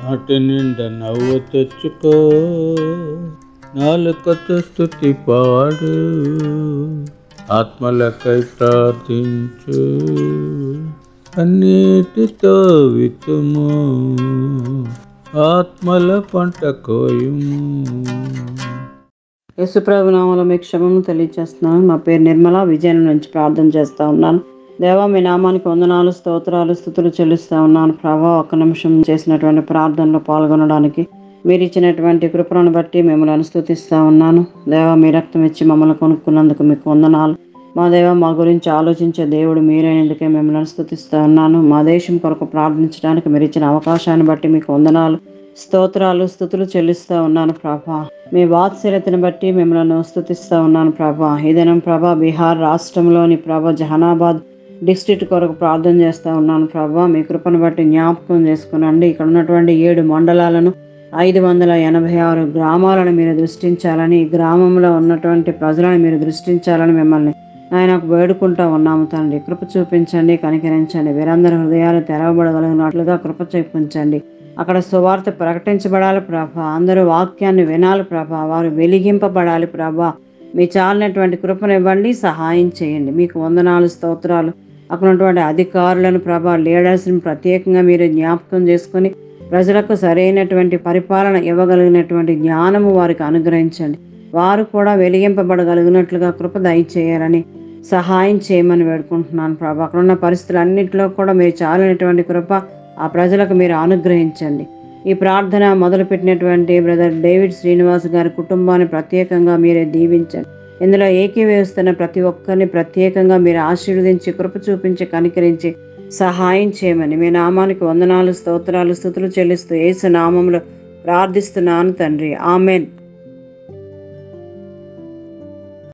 నాటి నిండా నవ్వు తెచ్చుకో, నాలుకతో స్తుతి పాడు, ఆత్మలకై ప్రార్థించు, అన్నిటితో వితుము, ఆత్మల పంట కోయుము. యేసుప్రభు నామములో మీకు క్షమను తెలియజేస్తున్నాను. నా పేరు నిర్మల, విజయనగరం నుంచి ప్రార్థన చేస్తూ ఉన్నాను. దేవా, మీ నామానికి వందనాలు, స్తోత్రాలు, స్తుతులు చెల్లిస్తూ ఉన్నాను. ప్రభా, ఒక్క నిమిషం చేసినటువంటి ప్రార్థనలో పాల్గొనడానికి మీరు ఇచ్చినటువంటి కృపను బట్టి మిమ్మల్ని స్తుతిస్తూ ఉన్నాను. దేవా, మీ రక్తం ఇచ్చి మమ్మల్ని కొనుక్కున్నందుకు మీకు వందనాలు. మా దేవ, మా గురించి ఆలోచించే దేవుడు మీరైనందుకే మిమ్మల్ని స్తుతిస్తూ ఉన్నాను. మా దేశం కొరకు ప్రార్థించడానికి మీరు ఇచ్చిన అవకాశాన్ని బట్టి మీకు వందనాలు, స్తోత్రాలు, స్తుతులు చెల్లిస్తూ ఉన్నాను. ప్రభా, మీ వాత్సల్యతను బట్టి మిమ్మల్ని స్తుతిస్తూ ఉన్నాను. ప్రభా, ఈ దినం ప్రభా బీహార్ రాష్ట్రంలోని ప్రభా జహానాబాద్ డిస్ట్రిక్ట్ కొరకు ప్రార్థన చేస్తూ ఉన్నాను. ప్రభా, మీ కృపను బట్టి జ్ఞాపకం చేసుకునండి. ఇక్కడ ఉన్నటువంటి 7 మండలాలను 586 గ్రామాలను మీరు దృష్టించాలని, ఈ గ్రామంలో ఉన్నటువంటి ప్రజలను మీరు దృష్టించాలని మిమ్మల్ని ఆయనకు వేడుకుంటూ ఉన్నాము. తండ్రి, కృప చూపించండి, కనికరించండి. వీరందరి హృదయాలు తెరవబడగలిగినట్లుగా కృప చూపించండి. అక్కడ సువార్త ప్రకటించబడాలి ప్రభా, అందరూ వాక్యాన్ని వినాలి ప్రభా, వారు వెలిగింపబడాలి ప్రభా. మీ చాలినటువంటి కృపనివ్వండి, సహాయం చేయండి. మీకు వందనాలు, స్తోత్రాలు. అక్కడ ఉన్నటువంటి అధికారులను ప్రభా, లీడర్స్ని ప్రత్యేకంగా మీరు జ్ఞాపకం చేసుకొని ప్రజలకు సరైనటువంటి పరిపాలన ఇవ్వగలిగినటువంటి జ్ఞానము వారికి అనుగ్రహించండి. వారు కూడా వెలిగింపబడగలిగినట్లుగా కృప దయచేయాలని, సహాయం చేయమని వేడుకుంటున్నాను ప్రభా. అక్కడ ఉన్న పరిస్థితులన్నింటిలో కూడా మీరు చాలినటువంటి కృప ఆ ప్రజలకు మీరు అనుగ్రహించండి. ఈ ప్రార్థన మొదలుపెట్టినటువంటి బ్రదర్ డేవిడ్ శ్రీనివాస్ గారి కుటుంబాన్ని ప్రత్యేకంగా మీరే దీవించండి. ఇందులో ఏకీభవిస్తున్న ప్రతి ఒక్కరిని ప్రత్యేకంగా మీరు ఆశీర్వదించి, కృప చూపించి, కనికరించి సహాయం చేయమని మీ నామానికి వందనాలు, స్తోత్రాలు, స్తుతులు చెల్లిస్తూ యేసు నామములో ప్రార్థిస్తున్నాను తండ్రి. ఆమెన్.